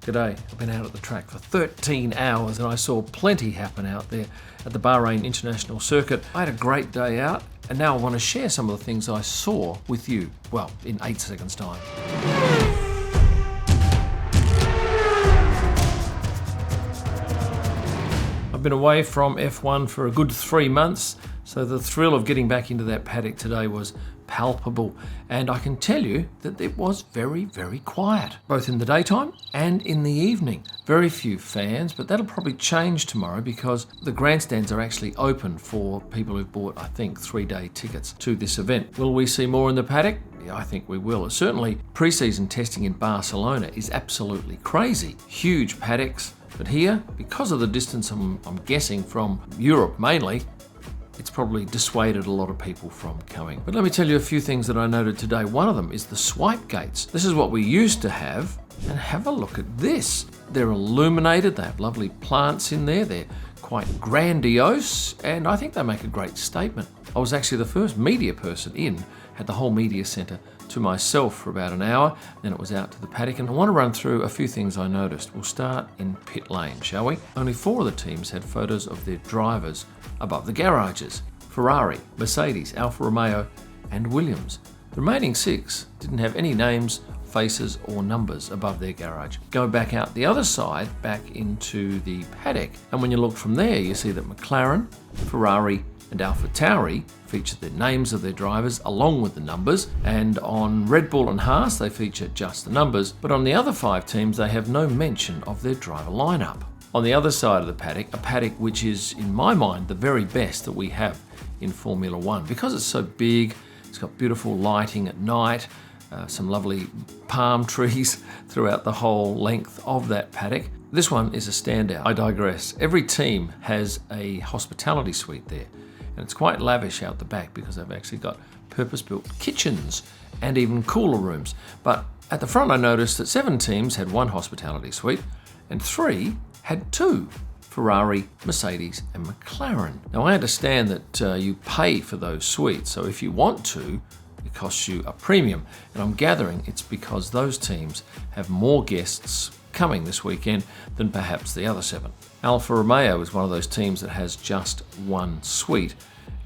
G'day, I've been out at the track for 13 hours and I saw plenty happen out there at the Bahrain International Circuit. I had a great day out and now I want to share some of the things I saw with you, well, in 8 seconds time. I've been away from F1 for a good 3 months, so the thrill of getting back into that paddock today was palpable, and I can tell you that it was very, very quiet, both in the daytime and in the evening. Very few fans, but that'll probably change tomorrow because the grandstands are actually open for people who've bought, I think, 3-day tickets to this event. Will we see more in the paddock? Yeah, I think we will. Certainly, pre-season testing in Barcelona is absolutely crazy. Huge paddocks, but here, because of the distance I'm guessing from Europe mainly, it's probably dissuaded a lot of people from coming. But let me tell you a few things that I noted today. One of them is the swipe gates. This is what we used to have, and have a look at this. They're illuminated, they have lovely plants in there, they're quite grandiose, and I think they make a great statement. I was actually the first media person in, had the whole media centre to myself for about an hour, then it was out to the paddock, and I want to run through a few things I noticed. We'll start in pit lane, shall we? Only 4 of the teams had photos of their drivers above the garages: Ferrari, Mercedes, Alfa Romeo and Williams. The remaining 6 didn't have any names, faces or numbers above their garage. Go back out the other side, back into the paddock, and when you look from there you see that McLaren, Ferrari and AlphaTauri feature the names of their drivers along with the numbers, and on Red Bull and Haas they feature just the numbers, but on the other 5 teams they have no mention of their driver lineup. On the other side of the paddock, a paddock which is, in my mind, the very best that we have in Formula One. Because it's so big, it's got beautiful lighting at night, some lovely palm trees throughout the whole length of that paddock. This one is a standout. I digress. Every team has a hospitality suite there, and it's quite lavish out the back because they've actually got purpose-built kitchens and even cooler rooms. But at the front I noticed that 7 teams had 1 hospitality suite and 3 had 2, Ferrari, Mercedes and McLaren. Now I understand that you pay for those suites, so if you want to, it costs you a premium, and I'm gathering it's because those teams have more guests coming this weekend than perhaps the other 7. Alfa Romeo is one of those teams that has just 1 suite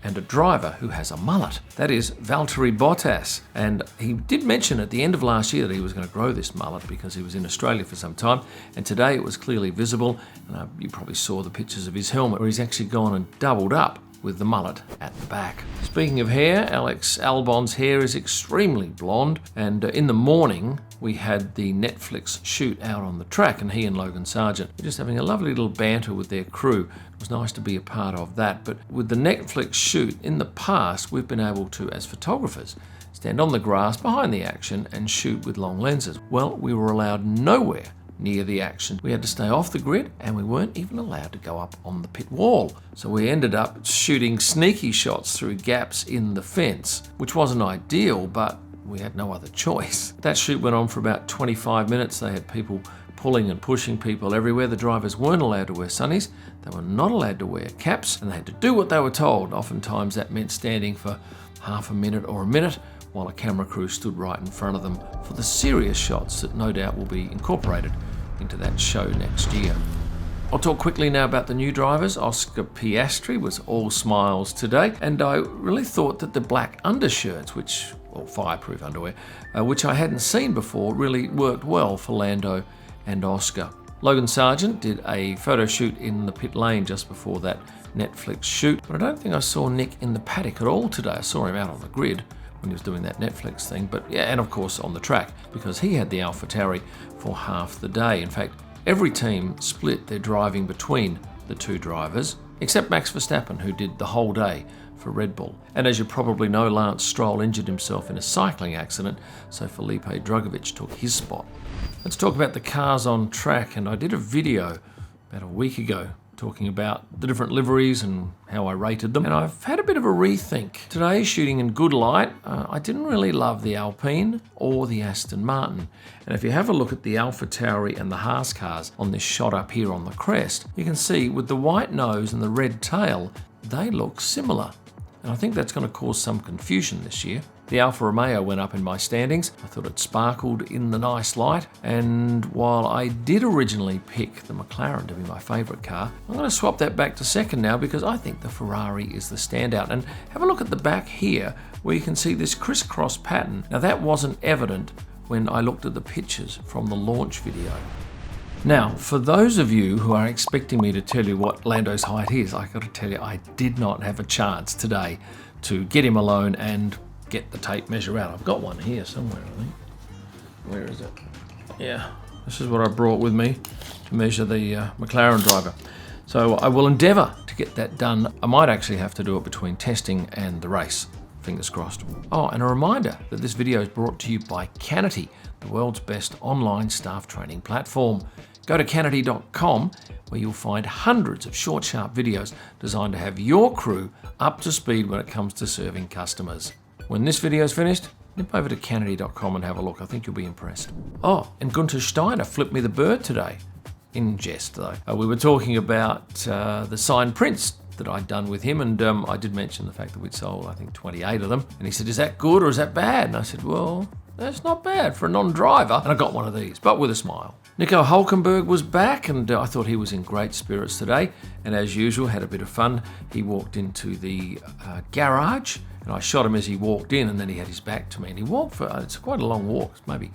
and a driver who has a mullet. That is Valtteri Bottas, and he did mention at the end of last year that he was going to grow this mullet because he was in Australia for some time, and today it was clearly visible, and you probably saw the pictures of his helmet where he's actually gone and doubled up with the mullet at the back. Speaking of hair, Alex Albon's hair is extremely blonde, and in the morning we had the Netflix shoot out on the track, and he and Logan Sargeant were just having a lovely little banter with their crew. It was nice to be a part of that, but with the Netflix shoot, in the past we've been able to, as photographers, stand on the grass behind the action and shoot with long lenses. Well, we were allowed nowhere near the action. We had to stay off the grid, and we weren't even allowed to go up on the pit wall. So we ended up shooting sneaky shots through gaps in the fence, which wasn't ideal, but we had no other choice. That shoot went on for about 25 minutes. They had people pulling and pushing people everywhere. The drivers weren't allowed to wear sunnies. They were not allowed to wear caps, and they had to do what they were told. Oftentimes that meant standing for half a minute or a minute while a camera crew stood right in front of them for the serious shots that no doubt will be incorporated into that show next year. I'll talk quickly now about the new drivers. Oscar Piastri was all smiles today, and I really thought that the black undershirts, fireproof underwear, which I hadn't seen before, really worked well for Lando and Oscar. Logan Sargeant did a photo shoot in the pit lane just before that Netflix shoot, but I don't think I saw Nyck in the paddock at all today. I saw him out on the grid when he was doing that Netflix thing, but yeah, and of course on the track, because he had the AlphaTauri for half the day. In fact, every team split their driving between the 2 drivers, except Max Verstappen, who did the whole day for Red Bull. And as you probably know, Lance Stroll injured himself in a cycling accident, so Felipe Drugovich took his spot. Let's talk about the cars on track, and I did a video about a week ago talking about the different liveries and how I rated them, and I've had a bit of a rethink. Today, shooting in good light, I didn't really love the Alpine or the Aston Martin, and if you have a look at the AlphaTauri and the Haas cars on this shot up here on the crest, you can see with the white nose and the red tail, they look similar, and I think that's going to cause some confusion this year. The Alfa Romeo went up in my standings. I thought it sparkled in the nice light, and while I did originally pick the McLaren to be my favourite car, I'm going to swap that back to second now because I think the Ferrari is the standout. And have a look at the back here where you can see this crisscross pattern. Now that wasn't evident when I looked at the pictures from the launch video. Now, for those of you who are expecting me to tell you what Lando's height is, I got to tell you, I did not have a chance today to get him alone and get the tape measure out. I've got one here somewhere, I think. Where is it? Yeah, this is what I brought with me to measure the McLaren driver. So I will endeavour to get that done. I might actually have to do it between testing and the race. Fingers crossed. Oh, and a reminder that this video is brought to you by Canity, the world's best online staff training platform. Go to canity.com where you'll find hundreds of short, sharp videos designed to have your crew up to speed when it comes to serving customers. When this video is finished, nip over to canity.com and have a look. I think you'll be impressed. Oh, and Gunther Steiner flipped me the bird today. In jest, though. We were talking about the signed prints that I'd done with him, and I did mention the fact that we'd sold, I think, 28 of them. And he said, is that good or is that bad? And I said, well, that's not bad for a non-driver. And I got one of these, but with a smile. Nico Hulkenberg was back, and I thought he was in great spirits today. And as usual, had a bit of fun. He walked into the garage, and I shot him as he walked in, and then he had his back to me. And he walked for, it's quite a long walk, it's maybe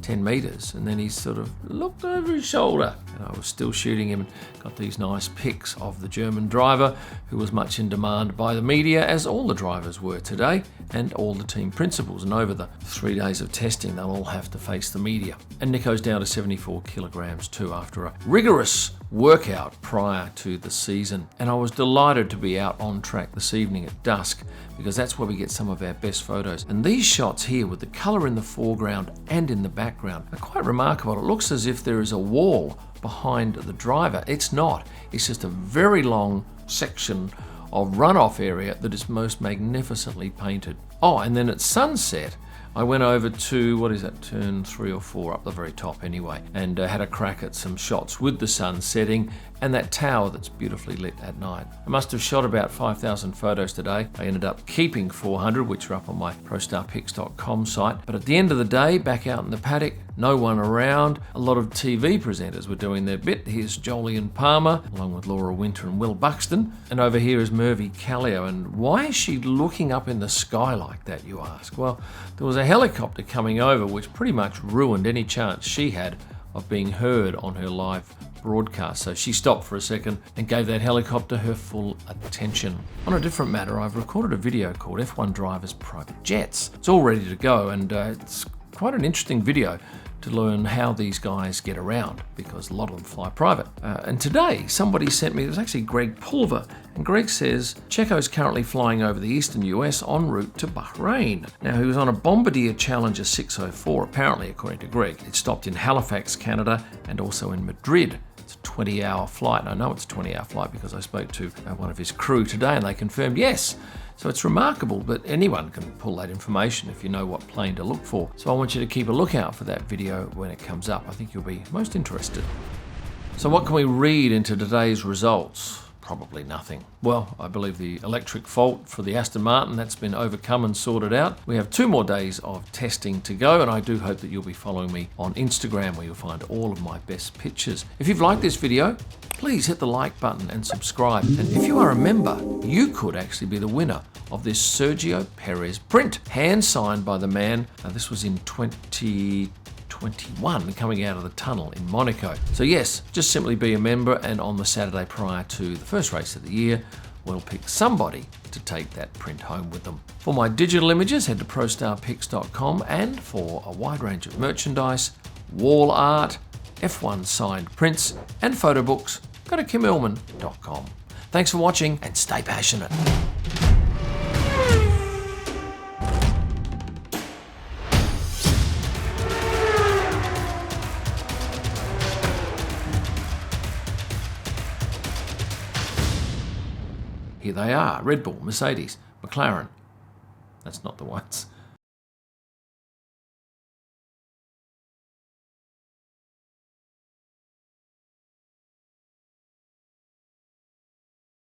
10 metres, and then he sort of looked over his shoulder, and I was still shooting him and got these nice pics of the German driver, who was much in demand by the media, as all the drivers were today, and all the team principals. And over the 3 days of testing, they'll all have to face the media. And Nico's down to 74 kilograms too, after a rigorous workout prior to the season. And I was delighted to be out on track this evening at dusk, because that's where we get some of our best photos. And these shots here with the colour in the foreground and in the background are quite remarkable. It looks as if there is a wall behind the driver. It's not. It's just a very long section of runoff area that is most magnificently painted. Oh, and then at sunset, I went over to, what is that, turn 3 or 4 up the very top anyway, and had a crack at some shots with the sun setting and that tower that's beautifully lit at night. I must have shot about 5,000 photos today. I ended up keeping 400, which are up on my prostarpics.com site. But at the end of the day, back out in the paddock, no one around. A lot of TV presenters were doing their bit. Here's Jolyon Palmer, along with Laura Winter and Will Buxton. And over here is Mervy Callio. And why is she looking up in the sky like that, you ask? Well, there was a helicopter coming over, which pretty much ruined any chance she had of being heard on her live broadcast. So she stopped for a second and gave that helicopter her full attention. On a different matter, I've recorded a video called F1 Drivers Private Jets. It's all ready to go, and it's quite an interesting video to learn how these guys get around, because a lot of them fly private. And today, somebody sent me, it was actually Greg Pulver, and Greg says, Checo's currently flying over the eastern US en route to Bahrain. Now, he was on a Bombardier Challenger 604, apparently, according to Greg. It stopped in Halifax, Canada, and also in Madrid. It's a 20-hour flight, and I know it's a 20-hour flight because I spoke to one of his crew today, and they confirmed yes. So it's remarkable, but anyone can pull that information if you know what plane to look for. So I want you to keep a lookout for that video when it comes up. I think you'll be most interested. So what can we read into today's results? Probably nothing. Well, I believe the electric fault for the Aston Martin, that's been overcome and sorted out. We have 2 more days of testing to go, and I do hope that you'll be following me on Instagram, where you'll find all of my best pictures. If you've liked this video, please hit the like button and subscribe. And if you are a member, you could actually be the winner of this Sergio Perez print, hand signed by the man. This was in 2021, coming out of the tunnel in Monaco. So yes, just simply be a member, and on the Saturday prior to the first race of the year, we'll pick somebody to take that print home with them. For my digital images, head to prostarpics.com, and for a wide range of merchandise, wall art, F1 signed prints, and photo books, go to kimillman.com. Thanks for watching, and stay passionate. Here they are: Red Bull, Mercedes, McLaren. That's not the ones.